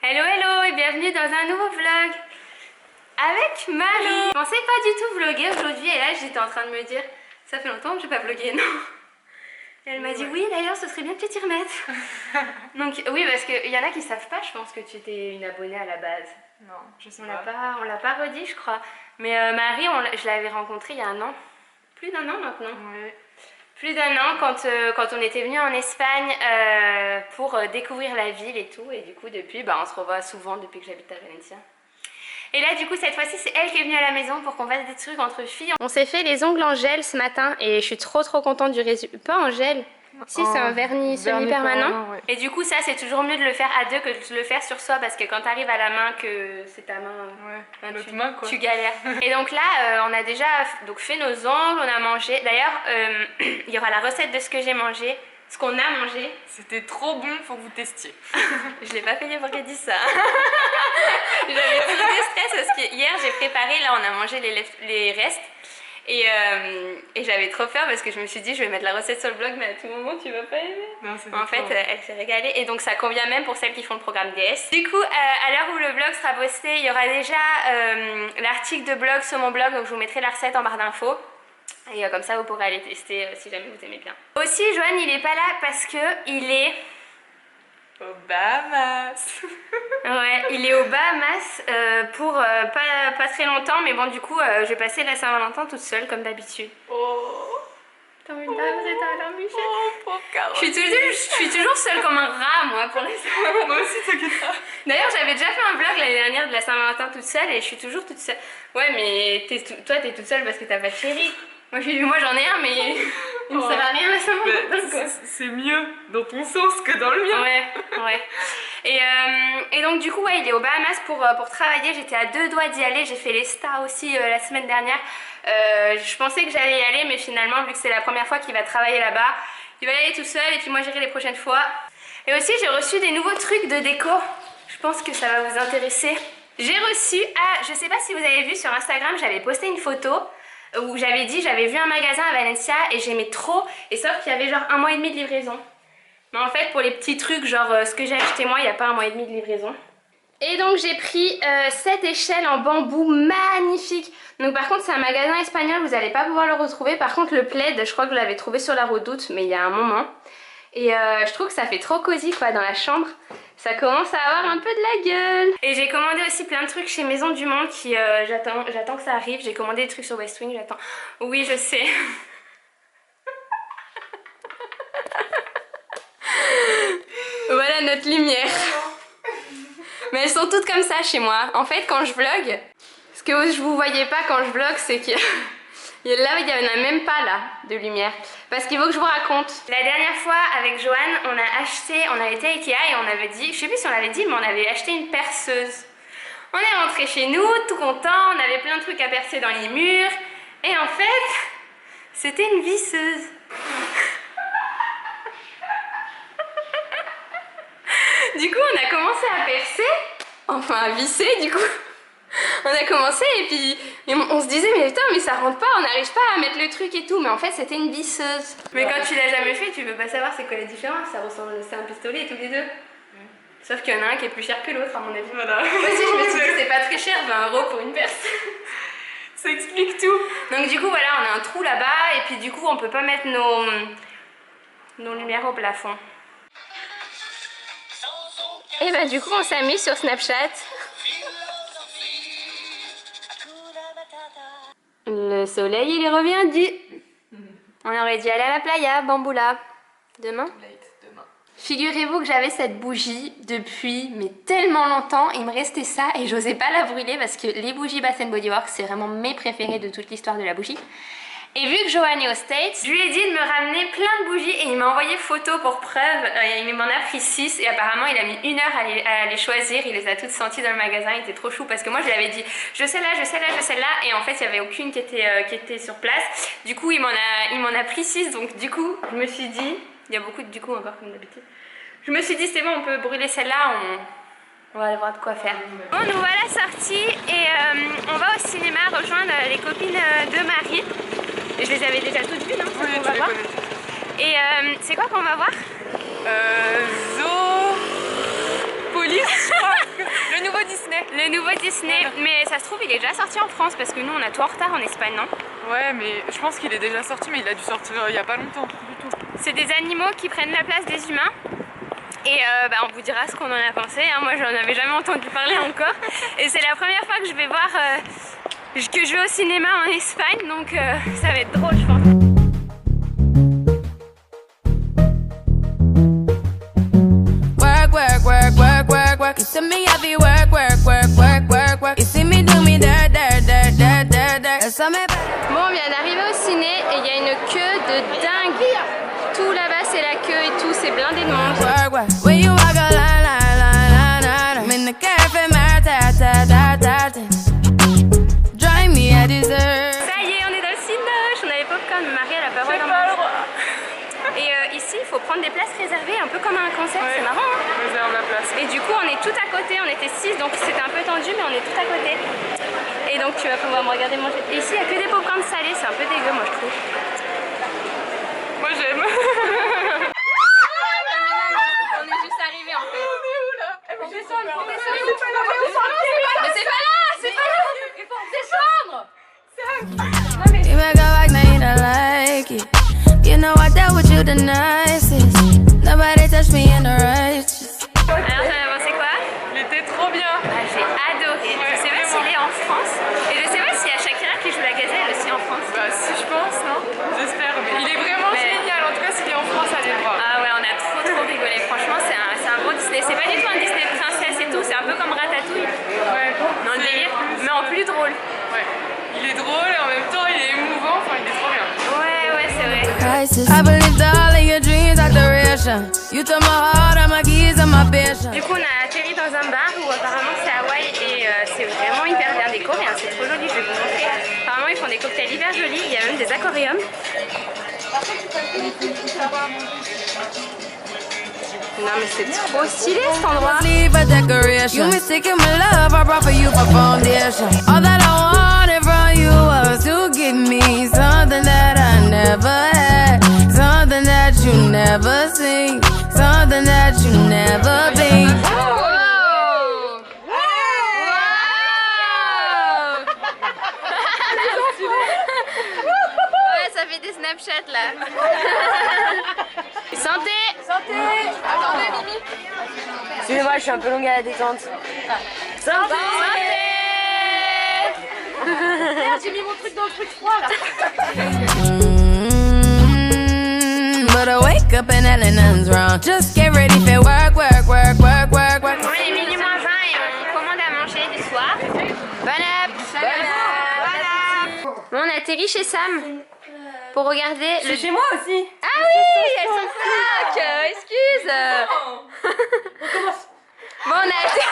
Hello hello et bienvenue dans un nouveau vlog avec Marie. Je pensais pas du tout vlogger aujourd'hui et là j'étais en train de me dire ça fait longtemps que j'ai pas vlogué, non? Et elle m'a dit oui d'ailleurs ce serait bien que tu t'y remettes. Donc oui parce qu'il y en a qui savent pas, je pense que tu étais une abonnée à la base. Non, je sais pas. On l'a pas redit je crois. Mais Marie je l'avais rencontrée il y a un an. Plus d'un an maintenant. Oui. Plus d'un an quand on était venu en Espagne pour découvrir la ville et tout. Et du coup depuis on se revoit souvent depuis que j'habite à Valencia. Et là du coup cette fois-ci c'est elle qui est venue à la maison pour qu'on fasse des trucs entre filles. On s'est fait les ongles en gel ce matin et je suis trop contente du résultat. Pas en gel. Si c'est un vernis semi-permanent. Ouais. Et du coup ça c'est toujours mieux de le faire à deux que de le faire sur soi parce que quand t'arrives à la main que c'est ta main, tu galères. Et donc là on a déjà fait nos ongles, on a mangé. D'ailleurs il y aura la recette de ce que j'ai mangé, ce qu'on a mangé. C'était trop bon, faut que vous testiez. Je l'ai pas payé pour qu'elle dise ça. J'avais trop de stress parce que hier j'ai préparé, là on a mangé les restes. Et j'avais trop peur parce que je me suis dit je vais mettre la recette sur le blog mais à tout moment tu vas pas aimer. Non, en fait elle s'est régalée et donc ça convient même pour celles qui font le programme DS. Du coup à l'heure où le vlog sera posté il y aura déjà l'article de blog sur mon blog, donc je vous mettrai la recette en barre d'infos. Et comme ça vous pourrez aller tester si jamais vous aimez bien. Aussi Joanne il est pas là parce que il est aux Bahamas. Ouais, il est aux Bahamas pour pas très longtemps, mais bon du coup je vais passer la Saint-Valentin toute seule comme d'habitude. Oh, vous êtes à la Michel. Oh, pauvre Caroline. Je suis toujours seule comme un rat moi pour l'instant. Moi aussi t'inquiète pas. D'ailleurs j'avais déjà fait un vlog l'année dernière de la Saint-Valentin toute seule et je suis toujours toute seule. Ouais mais toi t'es toute seule parce que t'as pas de chéri. Moi j'en ai un mais il ne sert à rien la Saint-Valentin. C'est mieux dans ton sens que dans le mien. Ouais. Et donc du coup ouais il est aux Bahamas pour travailler. J'étais à deux doigts d'y aller. J'ai fait les stars aussi la semaine dernière. Je pensais que j'allais y aller mais finalement vu que c'est la première fois qu'il va travailler là-bas, il va y aller tout seul et puis moi j'irai les prochaines fois. Et aussi j'ai reçu des nouveaux trucs de déco. Je pense que ça va vous intéresser. J'ai reçu, je sais pas si vous avez vu sur Instagram, j'avais posté une photo où j'avais dit j'avais vu un magasin à Valencia et j'aimais trop, et sauf qu'il y avait genre 1 mois et demi de livraison. Mais en fait pour les petits trucs genre ce que j'ai acheté moi il n'y a pas 1 mois et demi de livraison. Et donc j'ai pris cette échelle en bambou magnifique. Donc par contre c'est un magasin espagnol, vous n'allez pas pouvoir le retrouver. Par contre le plaid je crois que je l'avais trouvé sur la Redoute mais il y a un moment. Et je trouve que ça fait trop cosy quoi dans la chambre. Ça commence à avoir un peu de la gueule. Et j'ai commandé aussi plein de trucs chez Maison du Monde qui j'attends que ça arrive. J'ai commandé des trucs sur Westwing, j'attends. Oui je sais. Voilà notre lumière. Mais elles sont toutes comme ça chez moi. En fait quand je vlog, ce que je vous voyez pas quand je vlog c'est que là il n'y en a même pas là de lumière. Parce qu'il faut que je vous raconte. La dernière fois avec Joanne on a été à Ikea et on avait dit, je sais plus si on l'avait dit mais on avait acheté une perceuse. On est rentré chez nous tout content, on avait plein de trucs à percer dans les murs. Et en fait c'était une visseuse. Du coup on a commencé à percer, enfin à visser du coup. On a commencé et puis on se disait mais putain mais ça rentre pas, on n'arrive pas à mettre le truc et tout, mais en fait c'était une visseuse. Mais quand tu l'as jamais fait tu peux pas savoir c'est quoi la différence, ça ressemble, c'est un pistolet tous les deux. Sauf qu'il y en a un qui est plus cher que l'autre à mon avis. Voilà. Moi aussi je me suis dit c'est pas très cher, 20 € pour une perce. Ça explique tout. Donc du coup voilà on a un trou là-bas et puis du coup on peut pas mettre nos lumières au plafond. Et bah du coup on s'amuse sur Snapchat. Le soleil il est revenu. On aurait dû aller à la playa, Bamboula. Demain? Figurez-vous que j'avais cette bougie depuis mais tellement longtemps, il me restait ça et j'osais pas la brûler parce que les bougies Bath & Body Works c'est vraiment mes préférées de toute l'histoire de la bougie. Et vu que Joanne est aux States, je lui ai dit de me ramener plein de bougies et il m'a envoyé photo pour preuve. Il m'en a pris 6 et apparemment il a mis 1 heure à les choisir. Il les a toutes senties dans le magasin, il était trop chou parce que moi je lui avais dit je sais là, je sais là, je sais là, et en fait il n'y avait aucune qui était sur place. Du coup il m'en a pris 6, donc du coup je me suis dit, il y a beaucoup de du coup encore comme d'habitude. Je me suis dit c'est bon on peut brûler celle-là, on va aller voir de quoi faire. Bon nous voilà sortis et on va au cinéma rejoindre les copines de Marie. Je les avais déjà toutes vues, non? Oui, on va voir. Et c'est quoi qu'on va voir? Police, je crois que ciné, mais ça se trouve il est déjà sorti en France parce que nous on a tout en retard en Espagne, non? Ouais, mais je pense qu'il est déjà sorti, mais il a dû sortir il y a pas longtemps du tout. C'est des animaux qui prennent la place des humains. Et on vous dira ce qu'on en a pensé, hein. Moi j'en avais jamais entendu parler encore. Et c'est la première fois que je vais voir, que je vais au cinéma en Espagne, donc ça va être drôle je pense. Work. You see me heavy work. You see me do me dirt. Bon, on vient d'arriver au ciné et il y a une queue de dingue. Tout là-bas c'est la queue et tout, c'est blindé de monde. When you walk a line, I'm in the cafe, drive me à dessert. Ça y est, on est dans le cinoche. On avait popcorn, mais Marie elle a pas le droit d'en manger. Et ici il faut prendre des places réservées, un peu comme à un concert, Ouais. c'est marrant hein. Réserve la place. Et du coup on est tout à côté, on était 6 donc c'était un peu tendu mais on est tout à côté. Et donc tu vas pouvoir me regarder manger. Et ici il n'y a que des popcorn salés, c'est un peu dégueu moi je trouve. Moi j'aime. On est juste arrivé en fait. On est où là? On descend. Mais c'est pas là, c'est pas là. Il faut descendre. You make a like, now you don't like it. You know I dealt with you the nicest. Nobody touched me in the righteous. Alors t'en as pensé quoi? Il était trop bien. J'ai adoré. Je sais pas s'il est en France. Et je sais pas s'il y a Shakira qui joue la gazelle aussi en France. Bah si je pense, non? J'espère, mais il est vraiment génial. En tout cas, s'il est en France, allez le voir. Ah ouais, on a trop rigolé. Franchement, c'est un beau Disney. C'est pas du tout un Disney princesse et tout. C'est un peu comme Ratatouille. Ouais. Dans le délire, mais en plus drôle. Ouais. Il est drôle et en même temps, il est émouvant. Enfin, il est trop bien. Ouais, c'est vrai. I believed all of your dreams are duration. You took my heart, all my keys, and my passion. Du coup, on a atterri dans un bar où apparemment c'est Hawaï et c'est vraiment hyper bien décoré. Hein. C'est trop joli, je vais vous montrer. Apparemment, ils font des cocktails hyper jolis. Il y a même des aquariums. Non, mais c'est trop stylé cet endroit. Leave a decoration. You mistaken my love, I brought for you for foundation. All that I wanted from you was to give me something that I never had, something that you never seen, something that you never been. Ouais, ça fait des Snapchat là. Santé. Santé. Attendez, Mimi. Excusez-moi, je suis un peu longue à la détente. Santé. Merde, j'ai mis mon truc dans le truc froid là. But I wake up and nothing's wrong. Just get ready for work. Bon, il est minuit moins 20 et on commande à manger du soir. Bon app. Bon, on atterrit chez Sam pour regarder le... Chez moi aussi. Ah oui, elles sont flaques. Excuse. Bon, on a été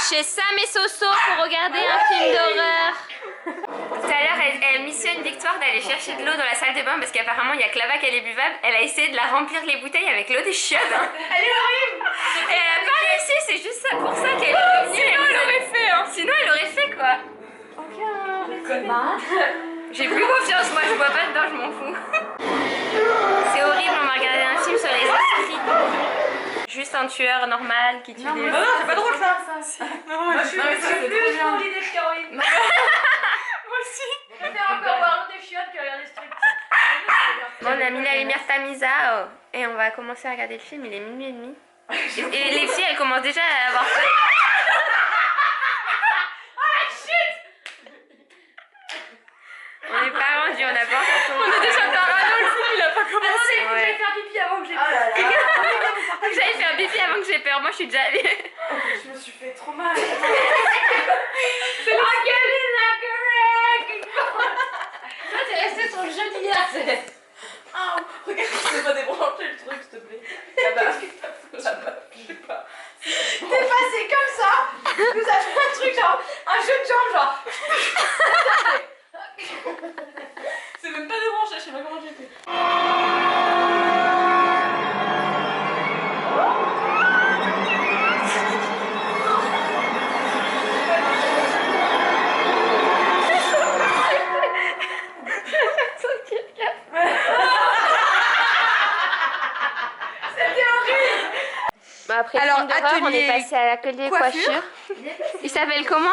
chez Sam et Soso pour regarder un film d'horreur. Tout à l'heure, elle missionne Victoire d'aller chercher de l'eau dans la salle de bain parce qu'apparemment il y a que là-bas qu'elle est buvable. Elle a essayé de la remplir les bouteilles avec l'eau des chiottes. Hein. Elle est horrible. Et elle a pas réussi, c'est juste ça pour ça qu'elle est revenue. Sinon elle aurait fait, hein. Sinon elle aurait fait quoi. J'ai plus confiance, moi je bois pas dedans, je m'en fous. C'est horrible, on va regarder un film sur les esprits. Juste un tueur normal qui tue des... Non, c'est pas drôle ça. Non, mais c'est C'est plus pour l'idée de Caroline. Moi aussi. Je préfère encore voir des chiottes que regarder ce truc. Bon, on a mis la lumière Tamisa et on va commencer à regarder le film, il est minuit et demi. Et les filles elles commencent déjà à avoir peur. On est pas rendu, on a pas encore On est déjà parano, le film il a pas commencé. Ouais. Faire pipi avant que j'ai Faut que j'aille faire pipi avant que j'ai peur, moi je suis déjà allée. Je me suis fait trop mal. Toi t'es resté sur le jeu d'hier. Ah, regarde, je peux pas débrancher le truc s'il te plaît. Là-bas, je sais pas. T'es passé comme ça. Nous avons fait un truc genre un jeu de jambes genre. C'est même pas débranché, je sais pas comment j'ai fait. Bah après, Alors film de erreur, on est atelier passé à l'atelier coiffure. Il s'appelle comment?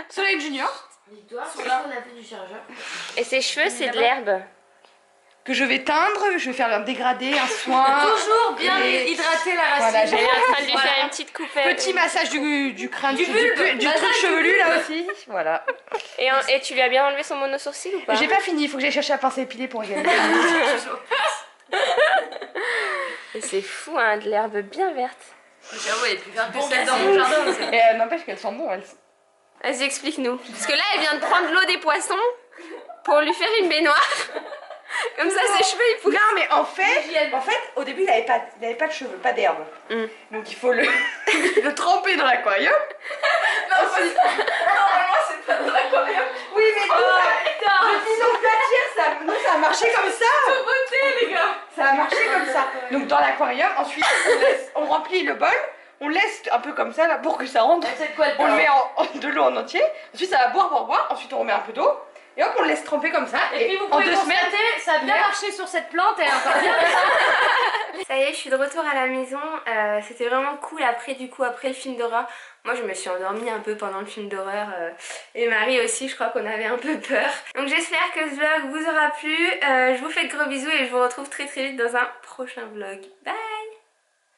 Soleil Junior. Dis-toi, c'est qu'on a fait du chargeur. Et ses cheveux, c'est de l'herbe. Que je vais teindre, je vais faire un dégradé, un soin. Toujours bien Et- hydrater la Voilà, racine. Elle est en train de lui faire une petite coupette. Petit massage du crâne, du bulbe. truc chevelu là aussi. Voilà. Et tu lui as bien enlevé son mono-sourcil ou pas? J'ai pas fini, il faut que j'aille chercher la pince à épiler pour égaliser. Et c'est fou, hein, de l'herbe bien verte. J'avoue, elle est plus verte que Bon, celle dans c'est- mon jardin. Et n'empêche qu'elles sont bonnes. Elles... Vas-y, explique-nous. Parce que là, elle vient de prendre l'eau des poissons pour lui faire une baignoire. Comme ça, ses cheveux, ils poussent. Non mais en fait, au début il avait pas de cheveux, pas d'herbe. Mm. Donc il faut le, le tremper dans l'aquarium. Normalement, c'est pas dans l'aquarium. Oui mais nous, ça a marché comme ça. Beauté, les gars. Ça a marché comme ça. Donc dans l'aquarium, ensuite on remplit le bol, on laisse un peu comme ça là pour que ça rentre. C'est quoi le On le met de l'eau en entier. Ensuite ça va boire. Ensuite on remet un peu d'eau. Et hop on le laisse tremper comme ça. Et puis vous en pouvez 2 semaines. constater, ça a bien marché sur cette plante, elle est encore bien. Ça y est, je suis de retour à la maison. C'était vraiment cool après le film d'horreur. Moi, je me suis endormie un peu pendant le film d'horreur. Et Marie aussi, je crois qu'on avait un peu peur. Donc j'espère que ce vlog vous aura plu. Je vous fais de gros bisous et je vous retrouve très vite dans un prochain vlog. Bye!